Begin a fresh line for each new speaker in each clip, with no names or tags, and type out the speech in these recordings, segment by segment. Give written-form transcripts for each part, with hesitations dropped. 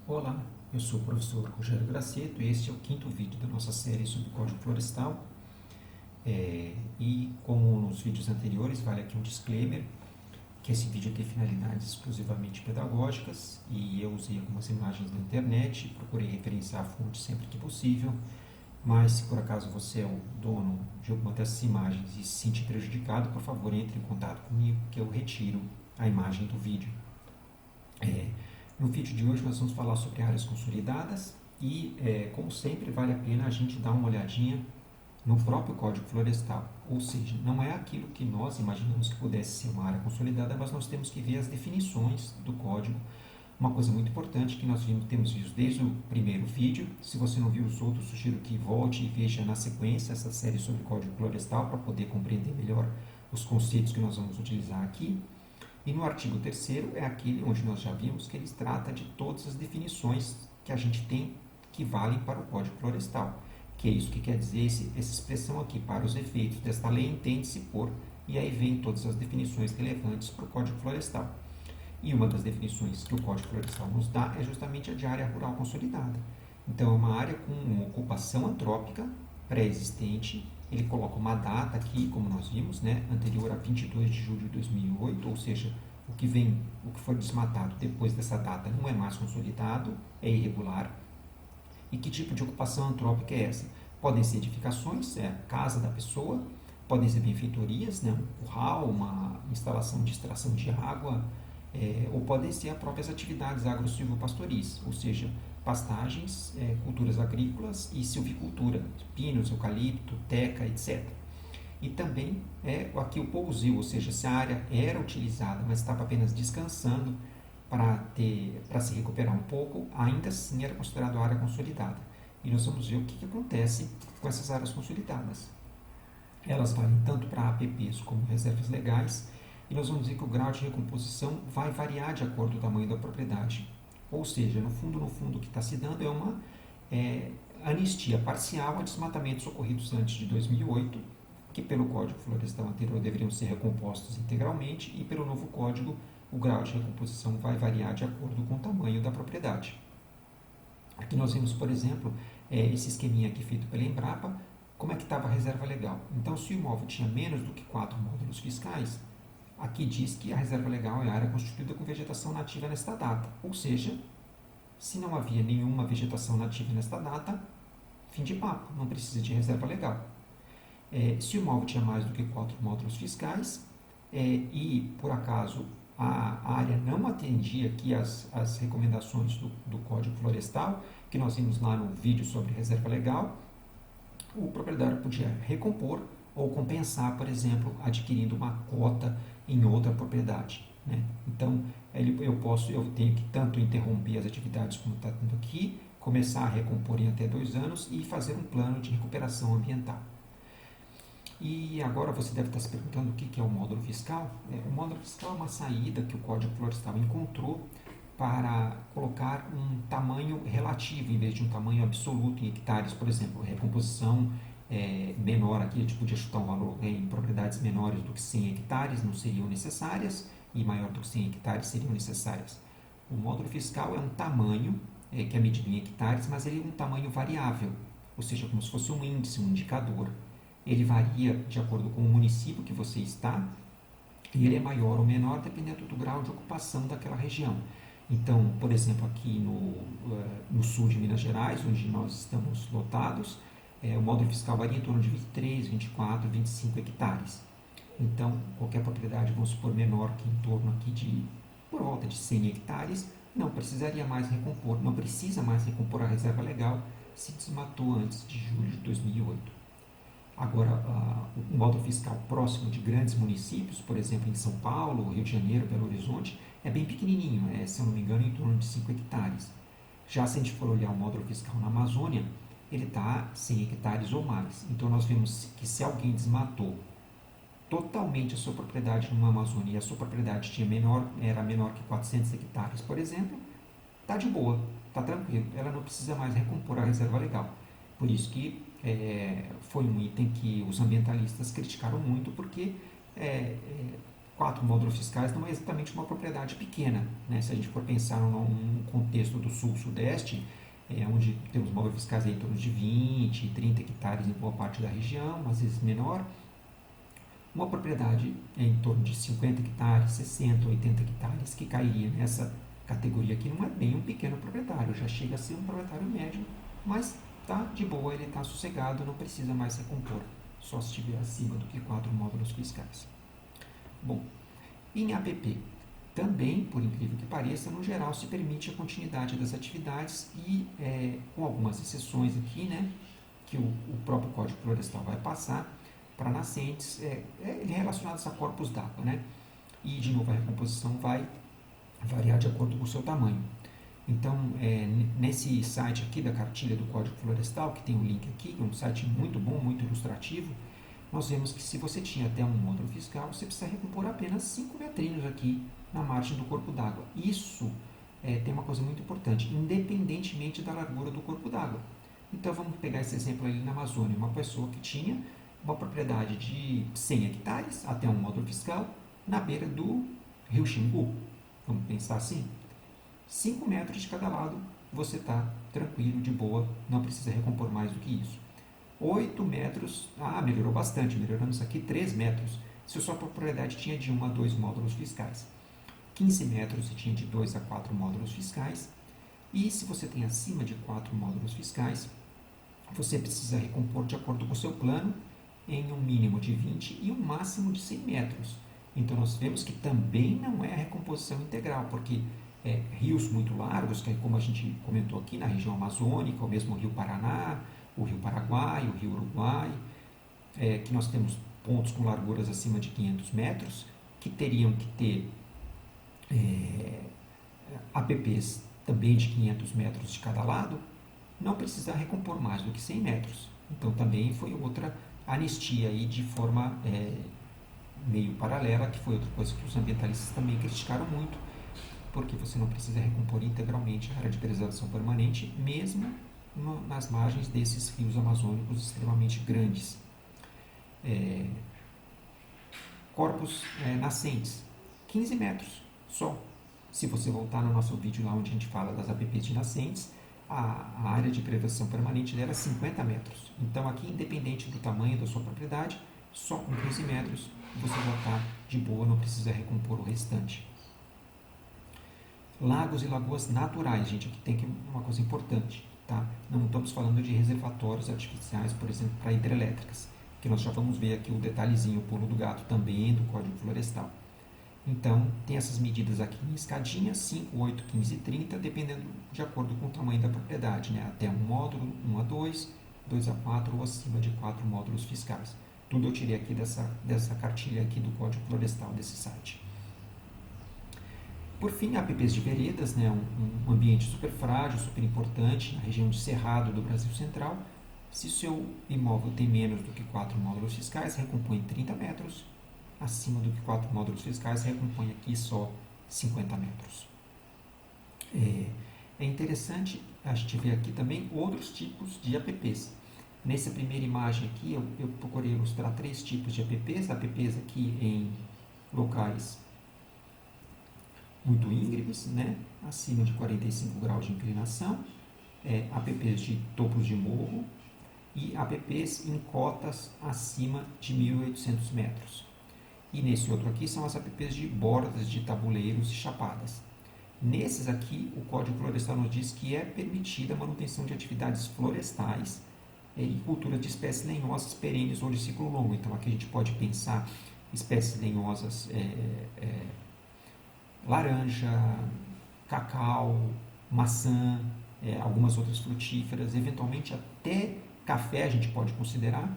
Olá, eu sou o professor Rogério Graceto e este é o quinto vídeo da nossa série sobre Código Florestal. E como nos vídeos anteriores, vale aqui um disclaimer, que esse vídeo tem finalidades exclusivamente pedagógicas e eu usei algumas imagens da internet, procurei referenciar a fonte sempre que possível, mas se por acaso você é o dono de alguma dessas imagens e se sentir prejudicado, por favor entre em contato comigo que eu retiro a imagem do vídeo. No vídeo de hoje nós vamos falar sobre áreas consolidadas e, como sempre, vale a pena a gente dar uma olhadinha no próprio Código Florestal. Ou seja, não é aquilo que nós imaginamos que pudesse ser uma área consolidada, mas nós temos que ver as definições do código. Uma coisa muito importante que nós temos visto desde o primeiro vídeo. Se você não viu os outros, sugiro que volte e veja na sequência essa série sobre Código Florestal para poder compreender melhor os conceitos que nós vamos utilizar aqui. E no artigo 3º é aquele onde nós já vimos que ele trata de todas as definições que a gente tem que valem para o Código Florestal. Que é isso que quer dizer essa expressão aqui: para os efeitos desta lei entende-se por, e aí vem todas as definições relevantes para o Código Florestal. E uma das definições que o Código Florestal nos dá é justamente a de área rural consolidada. Então é uma área com uma ocupação antrópica pré-existente. Ele coloca uma data aqui, como nós vimos, né, anterior a 22 de julho de 2008, ou seja, o que foi desmatado depois dessa data não é mais consolidado, é irregular. E que tipo de ocupação antrópica é essa? Podem ser edificações, a casa da pessoa, podem ser benfeitorias, né, um curral, uma instalação de extração de água, ou podem ser as próprias atividades agro-silvopastoris, ou seja, pastagens, culturas agrícolas e silvicultura, pinos, eucalipto, teca, etc. E também aqui o pousio, ou seja, se a área era utilizada, mas estava apenas descansando para se recuperar um pouco, ainda assim era considerado área consolidada. E nós vamos ver o que acontece com essas áreas consolidadas. Elas valem tanto para APPs como reservas legais, e nós vamos ver que o grau de recomposição vai variar de acordo com o tamanho da propriedade. Ou seja, no fundo, o que está se dando é uma anistia parcial a desmatamentos ocorridos antes de 2008, que pelo Código Florestal anterior deveriam ser recompostos integralmente, e pelo novo Código o grau de recomposição vai variar de acordo com o tamanho da propriedade. Aqui nós vemos, por exemplo, esse esqueminha aqui feito pela Embrapa, como é que estava a reserva legal. Então, se o imóvel tinha menos do que 4 módulos fiscais, aqui diz que a reserva legal é a área constituída com vegetação nativa nesta data. Ou seja, se não havia nenhuma vegetação nativa nesta data, fim de papo, não precisa de reserva legal. Se o imóvel tinha mais do que 4 módulos fiscais e, por acaso, a área não atendia aqui as recomendações do Código Florestal, que nós vimos lá no vídeo sobre reserva legal, o proprietário podia recompor ou compensar, por exemplo, adquirindo uma cota em outra propriedade, né? Então, eu tenho que tanto interromper as atividades como está tendo aqui, começar a recompor em até 2 anos e fazer um plano de recuperação ambiental. E agora você deve estar se perguntando o que é o módulo fiscal. O módulo fiscal é uma saída que o Código Florestal encontrou para colocar um tamanho relativo em vez de um tamanho absoluto em hectares. Por exemplo, recomposição menor aqui, a gente podia chutar um valor em propriedades menores do que 100 hectares não seriam necessárias e maior do que 100 hectares seriam necessárias. O módulo fiscal é um tamanho que é medido em hectares, mas ele é um tamanho variável, ou seja, como se fosse um índice, um indicador. Ele varia de acordo com o município que você está e ele é maior ou menor dependendo do grau de ocupação daquela região. Então, por exemplo, aqui no sul de Minas Gerais, onde nós estamos lotados, o módulo fiscal varia em torno de 23, 24, 25 hectares. Então, qualquer propriedade, vamos supor, menor que em torno aqui de, por volta de 100 hectares, não precisaria mais recompor, não precisa mais recompor a reserva legal se desmatou antes de julho de 2008. Agora, o módulo fiscal próximo de grandes municípios, por exemplo, em São Paulo, Rio de Janeiro, Belo Horizonte, é bem pequenininho, se eu não me engano, em torno de 5 hectares. Já se a gente for olhar o módulo fiscal na Amazônia, ele está 100 hectares ou mais. Então, nós vemos que se alguém desmatou totalmente a sua propriedade numa Amazônia e a sua propriedade era menor que 400 hectares, por exemplo, está de boa, está tranquilo. Ela não precisa mais recompor a reserva legal. Por isso que foi um item que os ambientalistas criticaram muito, porque 4 módulos fiscais não é exatamente uma propriedade pequena, né? Se a gente for pensar num contexto do sul-sudeste, onde temos módulos fiscais em torno de 20, 30 hectares em boa parte da região, às vezes menor, uma propriedade em torno de 50 hectares, 60, 80 hectares, que cairia nessa categoria aqui, não é bem um pequeno proprietário, já chega a ser um proprietário médio, mas está de boa, ele está sossegado, não precisa mais recompor, só se estiver acima do que 4 módulos fiscais. Bom, em APP, também, por incrível que pareça, no geral se permite a continuidade das atividades e, com algumas exceções aqui, né, que o próprio Código Florestal vai passar para nascentes relacionadas a corpos d'água, né? E, de novo, a recomposição vai variar de acordo com o seu tamanho. Então, nesse site aqui da cartilha do Código Florestal, que tem o link aqui, que é um site muito bom, muito ilustrativo, nós vemos que se você tinha até um módulo fiscal, você precisa recompor apenas 5 metrinhos aqui na margem do corpo d'água. Isso tem uma coisa muito importante, independentemente da largura do corpo d'água. Então, vamos pegar esse exemplo ali na Amazônia, uma pessoa que tinha uma propriedade de 100 hectares, até um módulo fiscal, na beira do rio Xingu. Vamos pensar assim? 5 metros de cada lado, você está tranquilo, de boa, não precisa recompor mais do que isso. 8 metros, melhorou bastante, melhoramos aqui 3 metros, se a sua propriedade tinha de 1 a 2 módulos fiscais. 15 metros se tinha de 2 a 4 módulos fiscais, e se você tem acima de 4 módulos fiscais, você precisa recompor de acordo com o seu plano, em um mínimo de 20 e um máximo de 100 metros. Então, nós vemos que também não é a recomposição integral, porque rios muito largos, que é como a gente comentou aqui na região amazônica, o mesmo rio Paraná, o rio Paraguai, o rio Uruguai, que nós temos pontos com larguras acima de 500 metros, que teriam que ter APPs também de 500 metros de cada lado, não precisa recompor mais do que 100 metros. Então, também foi outra anistia aí de forma meio paralela, que foi outra coisa que os ambientalistas também criticaram muito, porque você não precisa recompor integralmente a área de preservação permanente, mesmo nas margens desses rios amazônicos extremamente grandes. Corpos nascentes, 15 metros só. Se você voltar no nosso vídeo lá onde a gente fala das APPs de nascentes, a área de preservação permanente dela é 50 metros. Então, aqui, independente do tamanho da sua propriedade, só com 15 metros você já está de boa, não precisa recompor o restante. Lagos e lagoas naturais, gente, aqui tem uma coisa importante, tá? Não estamos falando de reservatórios artificiais, por exemplo, para hidrelétricas, que nós já vamos ver aqui o detalhezinho, o pulo do gato também do Código Florestal. Então, tem essas medidas aqui em escadinha, 5, 8, 15 e 30, dependendo de acordo com o tamanho da propriedade, né? Até um módulo, 1 a 2, 2 a 4 ou acima de 4 módulos fiscais. Tudo eu tirei aqui dessa cartilha aqui do Código Florestal, desse site. Por fim, APPs de veredas, né? Um ambiente super frágil, super importante, na região de Cerrado do Brasil Central. Se o seu imóvel tem menos do que 4 módulos fiscais, recompõe 30 metros. Acima do que 4 módulos fiscais, recompõe aqui só 50 metros. É interessante a gente ver aqui também outros tipos de APPs. Nessa primeira imagem aqui, eu procurei ilustrar 3 tipos de APPs. APPs aqui em locais muito íngremes, né? Acima de 45 graus de inclinação. APPs de topos de morro e APPs em cotas acima de 1.800 metros. E nesse outro aqui são as APPs de bordas de tabuleiros e chapadas. Nesses aqui, o Código Florestal nos diz que é permitida a manutenção de atividades florestais e cultura de espécies lenhosas perenes ou de ciclo longo. Então, aqui a gente pode pensar espécies lenhosas, laranja, cacau, maçã, algumas outras frutíferas, eventualmente até café a gente pode considerar.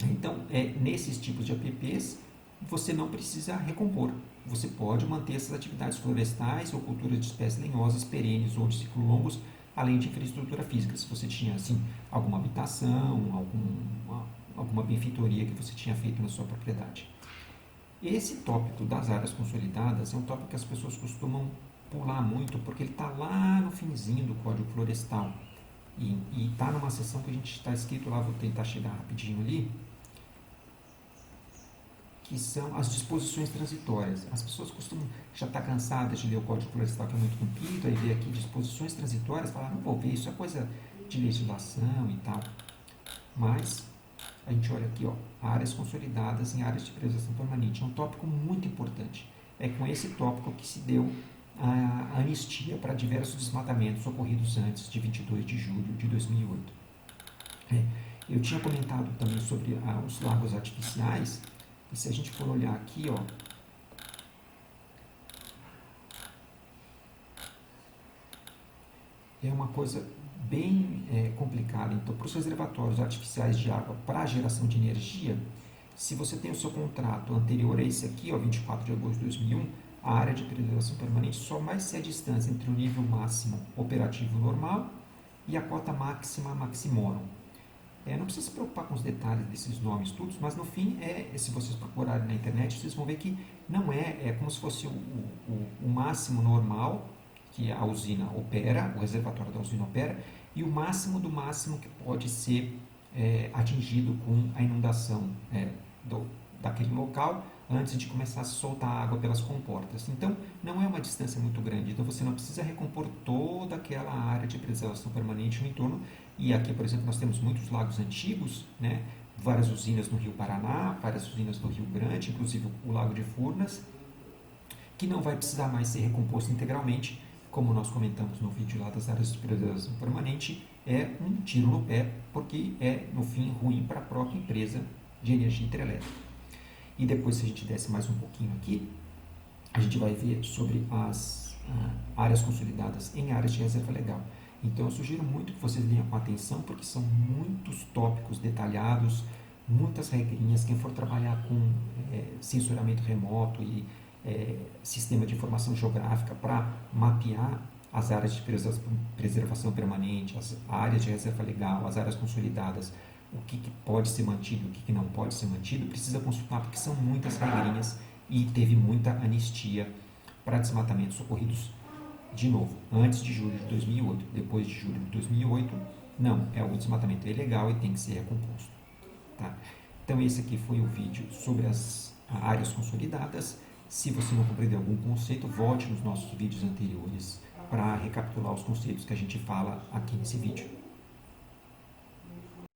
Então, nesses tipos de APPs, você não precisa recompor. Você pode manter essas atividades florestais ou culturas de espécies lenhosas, perenes ou de ciclo longos, além de infraestrutura física. Se você tinha assim, alguma habitação, alguma benfeitoria que você tinha feito na sua propriedade. Esse tópico das áreas consolidadas é um tópico que as pessoas costumam pular muito, porque ele está lá no finzinho do Código Florestal. E está numa seção que a gente está escrito lá, vou tentar chegar rapidinho ali, que são as disposições transitórias. As pessoas costumam já estar cansadas de ler o Código Florestal, que é muito comprido, aí vê aqui disposições transitórias, falar, não vou ver, isso é coisa de legislação e tal. Mas a gente olha aqui, ó, áreas consolidadas em áreas de preservação permanente. É um tópico muito importante. É com esse tópico que se deu a anistia para diversos desmatamentos ocorridos antes de 22 de julho de 2008. Eu tinha comentado também sobre os lagos artificiais, e se a gente for olhar aqui, ó, é uma coisa bem complicada. Então, para os reservatórios artificiais de água para geração de energia, se você tem o seu contrato anterior a esse aqui, ó, 24 de agosto de 2001, a área de preservação permanente só vai ser a distância entre o nível máximo operativo normal e a cota máxima maximorum. Não precisa se preocupar com os detalhes desses nomes todos, mas no fim, se vocês procurarem na internet, vocês vão ver que não é como se fosse o máximo normal que a usina opera, o reservatório da usina opera, e o máximo do máximo que pode ser atingido com a inundação daquele local antes de começar a soltar a água pelas comportas. Então, não é uma distância muito grande, então você não precisa recompor toda aquela área de preservação permanente no entorno. E aqui, por exemplo, nós temos muitos lagos antigos, né? Várias usinas no Rio Paraná, várias usinas no Rio Grande, inclusive o Lago de Furnas, que não vai precisar mais ser recomposto integralmente, como nós comentamos no vídeo lá das áreas de preservação permanente, é um tiro no pé, porque é, no fim, ruim para a própria empresa de energia hidrelétrica. E depois, se a gente desce mais um pouquinho aqui, a gente vai ver sobre as áreas consolidadas em áreas de reserva legal. Então, eu sugiro muito que vocês leiam com atenção, porque são muitos tópicos detalhados, muitas regrinhas. Quem for trabalhar com sensoriamento remoto e sistema de informação geográfica para mapear as áreas de preservação permanente, as áreas de reserva legal, as áreas consolidadas, o que pode ser mantido, o que não pode ser mantido, precisa consultar, porque são muitas regrinhas e teve muita anistia para desmatamentos ocorridos, de novo, antes de julho de 2008. Depois de julho de 2008, não, o desmatamento é ilegal e tem que ser recomposto. Tá? Então, esse aqui foi o vídeo sobre as áreas consolidadas. Se você não compreendeu algum conceito, volte nos nossos vídeos anteriores para recapitular os conceitos que a gente fala aqui nesse vídeo.